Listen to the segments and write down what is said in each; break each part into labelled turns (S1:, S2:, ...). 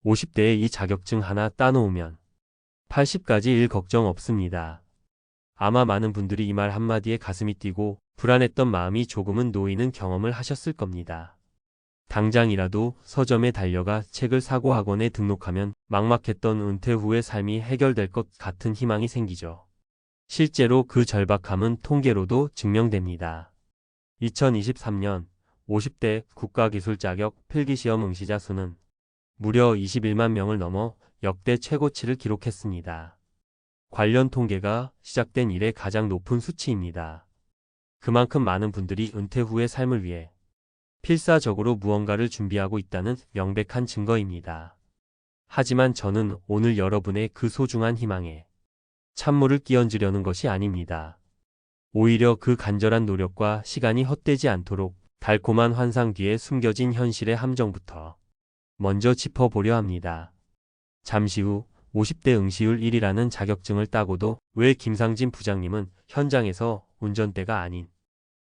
S1: 50대에 이 자격증 하나 따놓으면 80까지 일 걱정 없습니다. 아마 많은 분들이 이 말 한마디에 가슴이 뛰고 불안했던 마음이 조금은 놓이는 경험을 하셨을 겁니다. 당장이라도 서점에 달려가 책을 사고 학원에 등록하면 막막했던 은퇴 후의 삶이 해결될 것 같은 희망이 생기죠. 실제로 그 절박함은 통계로도 증명됩니다. 2023년 50대 국가기술 자격 필기시험 응시자 수는 무려 21만 명을 넘어 역대 최고치를 기록했습니다. 관련 통계가 시작된 이래 가장 높은 수치입니다. 그만큼 많은 분들이 은퇴 후의 삶을 위해 필사적으로 무언가를 준비하고 있다는 명백한 증거입니다. 하지만 저는 오늘 여러분의 그 소중한 희망에 찬물을 끼얹으려는 것이 아닙니다. 오히려 그 간절한 노력과 시간이 헛되지 않도록 달콤한 환상 뒤에 숨겨진 현실의 함정부터 먼저 짚어보려 합니다. 잠시 후 50대 응시율 1위라는 자격증을 따고도 왜 김상진 부장님은 현장에서 운전대가 아닌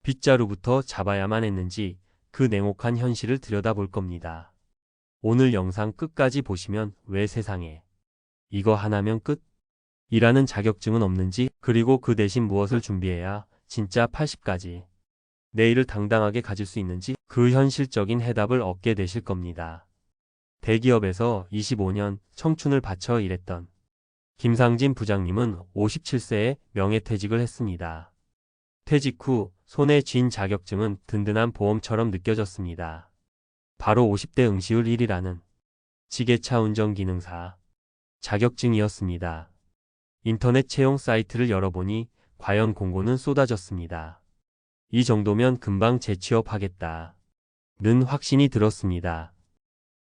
S1: 빗자루부터 잡아야만 했는지 그 냉혹한 현실을 들여다볼 겁니다. 오늘 영상 끝까지 보시면 왜 세상에 이거 하나면 끝? 이라는 자격증은 없는지, 그리고 그 대신 무엇을 준비해야 진짜 80까지 내일을 당당하게 가질 수 있는지 그 현실적인 해답을 얻게 되실 겁니다. 대기업에서 25년 청춘을 바쳐 일했던 김상진 부장님은 57세에 명예퇴직을 했습니다. 퇴직 후 손에 쥔 자격증은 든든한 보험처럼 느껴졌습니다. 바로 50대 응시율 1위라는 지게차 운전기능사 자격증이었습니다. 인터넷 채용 사이트를 열어보니 과연 공고는 쏟아졌습니다. 이 정도면 금방 재취업하겠다는 확신이 들었습니다.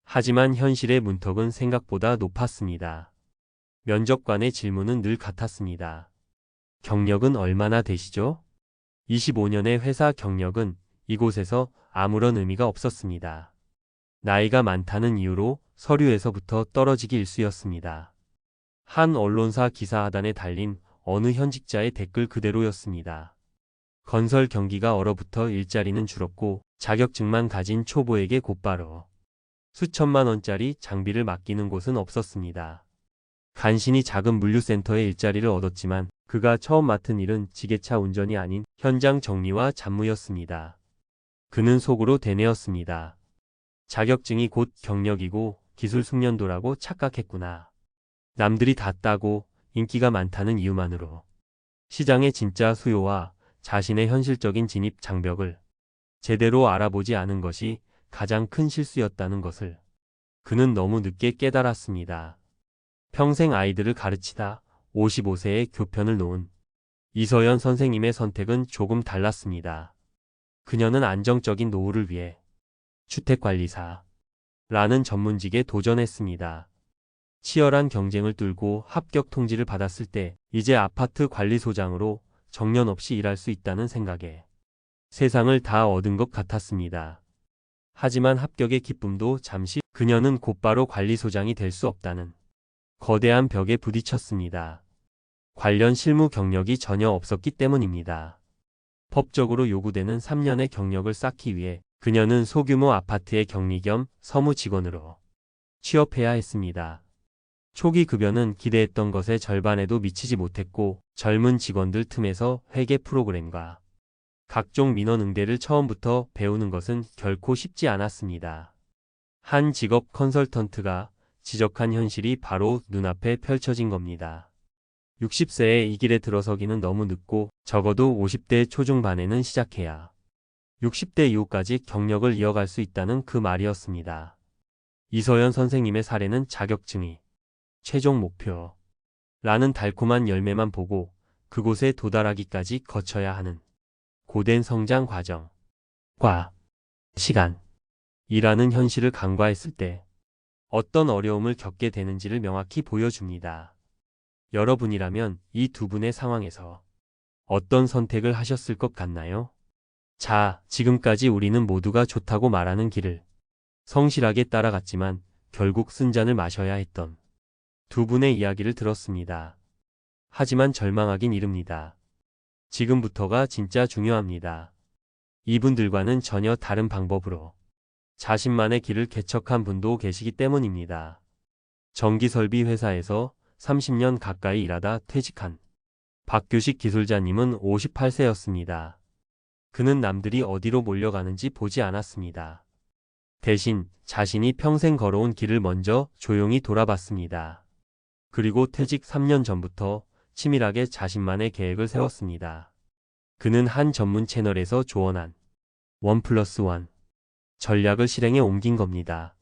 S1: 하지만 현실의 문턱은 생각보다 높았습니다. 면접관의 질문은 늘 같았습니다. 경력은 얼마나 되시죠? 25년의 회사 경력은 이곳에서 아무런 의미가 없었습니다. 나이가 많다는 이유로 서류에서부터 떨어지기 일쑤였습니다. 한 언론사 기사 하단에 달린 어느 현직자의 댓글 그대로였습니다. 건설 경기가 얼어붙어 일자리는 줄었고 자격증만 가진 초보에게 곧바로 수천만 원짜리 장비를 맡기는 곳은 없었습니다. 간신히 작은 물류센터에 일자리를 얻었지만 그가 처음 맡은 일은 지게차 운전이 아닌 현장 정리와 잡무였습니다. 그는 속으로 되뇌었습니다. 자격증이 곧 경력이고 기술 숙련도라고 착각했구나. 남들이 다 따고 인기가 많다는 이유만으로 시장의 진짜 수요와 자신의 현실적인 진입 장벽을 제대로 알아보지 않은 것이 가장 큰 실수였다는 것을 그는 너무 늦게 깨달았습니다. 평생 아이들을 가르치다 55세에 교편을 놓은 이서연 선생님의 선택은 조금 달랐습니다. 그녀는 안정적인 노후를 위해 주택관리사라는 전문직에 도전했습니다. 치열한 경쟁을 뚫고 합격 통지를 받았을 때 이제 아파트 관리소장으로 정년 없이 일할 수 있다는 생각에 세상을 다 얻은 것 같았습니다. 하지만 합격의 기쁨도 잠시, 그녀는 곧바로 관리소장이 될 수 없다는 거대한 벽에 부딪혔습니다. 관련 실무 경력이 전혀 없었기 때문입니다. 법적으로 요구되는 3년의 경력을 쌓기 위해 그녀는 소규모 아파트의 격리 겸 서무 직원으로 취업해야 했습니다. 초기 급여는 기대했던 것의 절반에도 미치지 못했고 젊은 직원들 틈에서 회계 프로그램과 각종 민원 응대를 처음부터 배우는 것은 결코 쉽지 않았습니다. 한 직업 컨설턴트가 지적한 현실이 바로 눈앞에 펼쳐진 겁니다. 60세에 이 길에 들어서기는 너무 늦고 적어도 50대 초중반에는 시작해야 60대 이후까지 경력을 이어갈 수 있다는 그 말이었습니다. 이서연 선생님의 사례는 자격증이 최종 목표라는 달콤한 열매만 보고 그곳에 도달하기까지 거쳐야 하는 고된 성장 과정과 시간이라는 현실을 간과했을 때 어떤 어려움을 겪게 되는지를 명확히 보여줍니다. 여러분이라면 이 두 분의 상황에서 어떤 선택을 하셨을 것 같나요? 자, 지금까지 우리는 모두가 좋다고 말하는 길을 성실하게 따라갔지만 결국 쓴 잔을 마셔야 했던 두 분의 이야기를 들었습니다. 하지만 절망하긴 이릅니다. 지금부터가 진짜 중요합니다. 이분들과는 전혀 다른 방법으로 자신만의 길을 개척한 분도 계시기 때문입니다. 전기설비 회사에서 30년 가까이 일하다 퇴직한 박규식 기술자님은 58세였습니다. 그는 남들이 어디로 몰려가는지 보지 않았습니다. 대신 자신이 평생 걸어온 길을 먼저 조용히 돌아봤습니다. 그리고 퇴직 3년 전부터 치밀하게 자신만의 계획을 세웠습니다. 그는 한 전문 채널에서 조언한 1+1 전략을 실행에 옮긴 겁니다.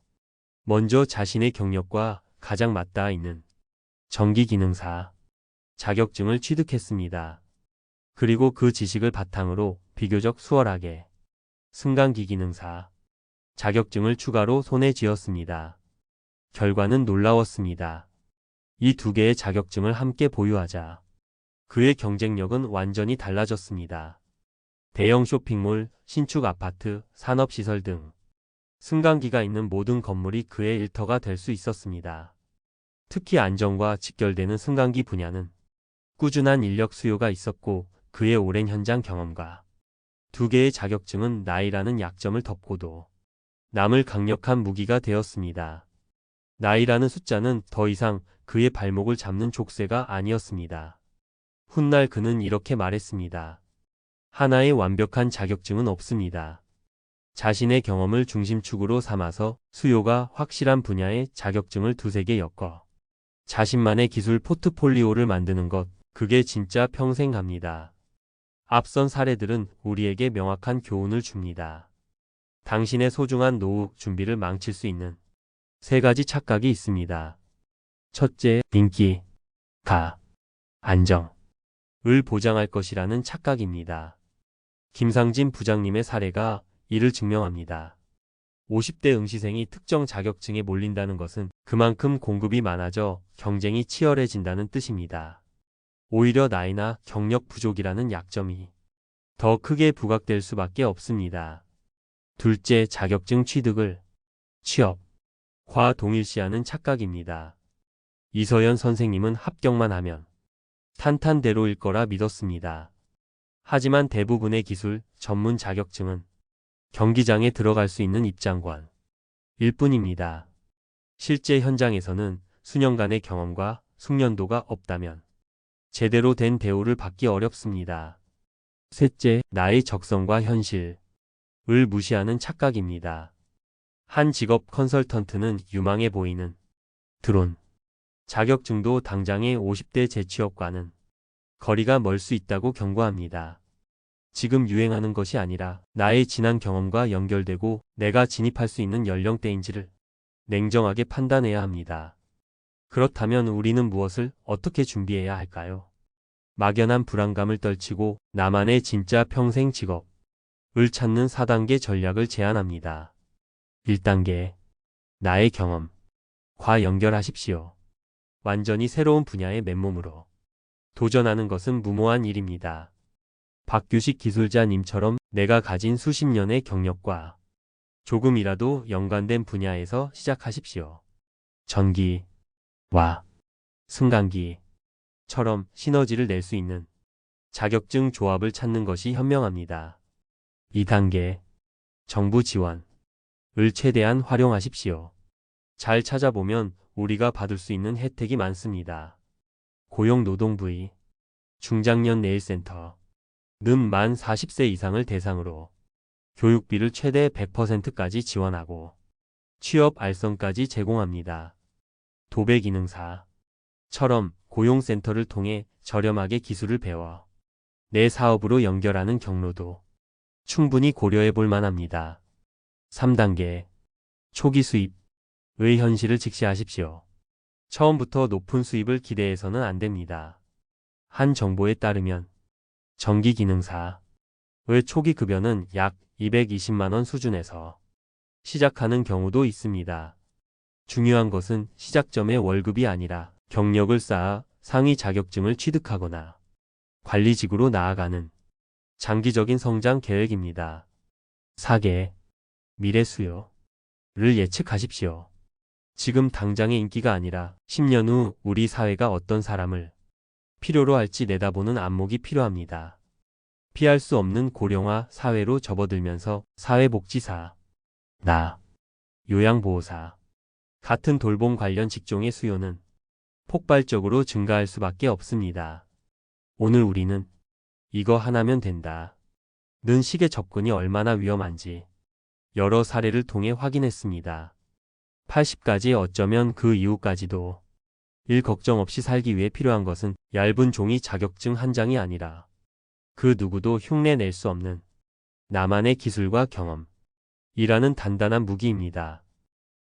S1: 먼저 자신의 경력과 가장 맞닿아 있는 전기기능사 자격증을 취득했습니다. 그리고 그 지식을 바탕으로 비교적 수월하게 승강기기능사 자격증을 추가로 손에 쥐었습니다. 결과는 놀라웠습니다. 이 두 개의 자격증을 함께 보유하자 그의 경쟁력은 완전히 달라졌습니다. 대형 쇼핑몰, 신축 아파트, 산업시설 등 승강기가 있는 모든 건물이 그의 일터가 될 수 있었습니다. 특히 안전과 직결되는 승강기 분야는 꾸준한 인력 수요가 있었고 그의 오랜 현장 경험과 두 개의 자격증은 나이라는 약점을 덮고도 남을 강력한 무기가 되었습니다. 나이라는 숫자는 더 이상 그의 발목을 잡는 족쇄가 아니었습니다. 훗날 그는 이렇게 말했습니다. 하나의 완벽한 자격증은 없습니다. 자신의 경험을 중심축으로 삼아서 수요가 확실한 분야의 자격증을 두세 개 엮어 자신만의 기술 포트폴리오를 만드는 것, 그게 진짜 평생 갑니다. 앞선 사례들은 우리에게 명확한 교훈을 줍니다. 당신의 소중한 노후 준비를 망칠 수 있는 세 가지 착각이 있습니다. 첫째, 인기, 안정을 보장할 것이라는 착각입니다. 김상진 부장님의 사례가 이를 증명합니다. 50대 응시생이 특정 자격증에 몰린다는 것은 그만큼 공급이 많아져 경쟁이 치열해진다는 뜻입니다. 오히려 나이나 경력 부족이라는 약점이 더 크게 부각될 수밖에 없습니다. 둘째, 자격증 취득을 취업과 동일시하는 착각입니다. 이서연 선생님은 합격만 하면 탄탄대로일 거라 믿었습니다. 하지만 대부분의 기술, 전문 자격증은 경기장에 들어갈 수 있는 입장관일 뿐입니다. 실제 현장에서는 수년간의 경험과 숙련도가 없다면 제대로 된 대우를 받기 어렵습니다. 셋째, 나의 적성과 현실을 무시하는 착각입니다. 한 직업 컨설턴트는 유망해 보이는 드론 자격증도 당장의 50대 재취업과는 거리가 멀 수 있다고 경고합니다. 지금 유행하는 것이 아니라 나의 지난 경험과 연결되고 내가 진입할 수 있는 연령대인지를 냉정하게 판단해야 합니다. 그렇다면 우리는 무엇을 어떻게 준비해야 할까요? 막연한 불안감을 떨치고 나만의 진짜 평생 직업을 찾는 4단계 전략을 제안합니다. 1단계, 나의 경험과 연결하십시오. 완전히 새로운 분야에 맨몸으로 도전하는 것은 무모한 일입니다. 박규식 기술자님처럼 내가 가진 수십 년의 경력과 조금이라도 연관된 분야에서 시작하십시오. 전기와 승강기처럼 시너지를 낼 수 있는 자격증 조합을 찾는 것이 현명합니다. 2단계, 정부 지원을 최대한 활용하십시오. 잘 찾아보면 우리가 받을 수 있는 혜택이 많습니다. 고용노동부의 중장년 네일센터 는 만 40세 이상을 대상으로 교육비를 최대 100%까지 지원하고 취업 알선까지 제공합니다. 도배기능사처럼 고용센터를 통해 저렴하게 기술을 배워 내 사업으로 연결하는 경로도 충분히 고려해 볼 만합니다. 3단계, 초기 수입의 현실을 직시하십시오. 처음부터 높은 수입을 기대해서는 안 됩니다. 한 정보에 따르면 전기기능사의 초기 급여는 약 220만 원 수준에서 시작하는 경우도 있습니다. 중요한 것은 시작점의 월급이 아니라 경력을 쌓아 상위 자격증을 취득하거나 관리직으로 나아가는 장기적인 성장 계획입니다. 4개, 미래 수요를 예측하십시오. 지금 당장의 인기가 아니라 10년 후 우리 사회가 어떤 사람을 필요로 할지 내다보는 안목이 필요합니다. 피할 수 없는 고령화 사회로 접어들면서 사회복지사, 요양보호사, 같은 돌봄 관련 직종의 수요는 폭발적으로 증가할 수밖에 없습니다. 오늘 우리는 이거 하나면 된다 는 식의 접근이 얼마나 위험한지 여러 사례를 통해 확인했습니다. 80까지 어쩌면 그 이후까지도 일 걱정 없이 살기 위해 필요한 것은 얇은 종이 자격증 한 장이 아니라 그 누구도 흉내 낼 수 없는 나만의 기술과 경험이라는 단단한 무기입니다.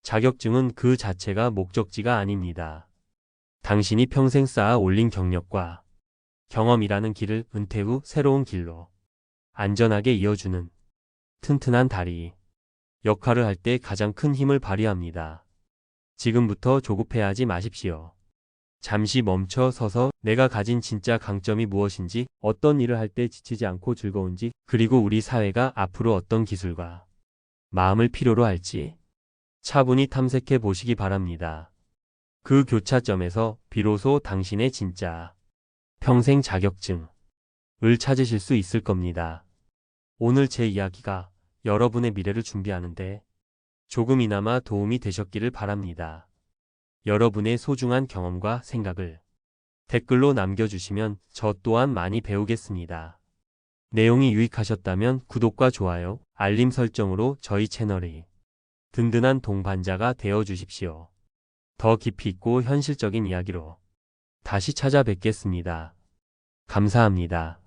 S1: 자격증은 그 자체가 목적지가 아닙니다. 당신이 평생 쌓아 올린 경력과 경험이라는 길을 은퇴 후 새로운 길로 안전하게 이어주는 튼튼한 다리 역할을 할 때 가장 큰 힘을 발휘합니다. 지금부터 조급해하지 마십시오. 잠시 멈춰 서서 내가 가진 진짜 강점이 무엇인지, 어떤 일을 할 때 지치지 않고 즐거운지, 그리고 우리 사회가 앞으로 어떤 기술과 마음을 필요로 할지 차분히 탐색해 보시기 바랍니다. 그 교차점에서 비로소 당신의 진짜 평생 자격증을 찾으실 수 있을 겁니다. 오늘 제 이야기가 여러분의 미래를 준비하는데 조금이나마 도움이 되셨기를 바랍니다. 여러분의 소중한 경험과 생각을 댓글로 남겨주시면 저 또한 많이 배우겠습니다. 내용이 유익하셨다면 구독과 좋아요, 알림 설정으로 저희 채널의 든든한 동반자가 되어 주십시오. 더 깊이 있고 현실적인 이야기로 다시 찾아뵙겠습니다. 감사합니다.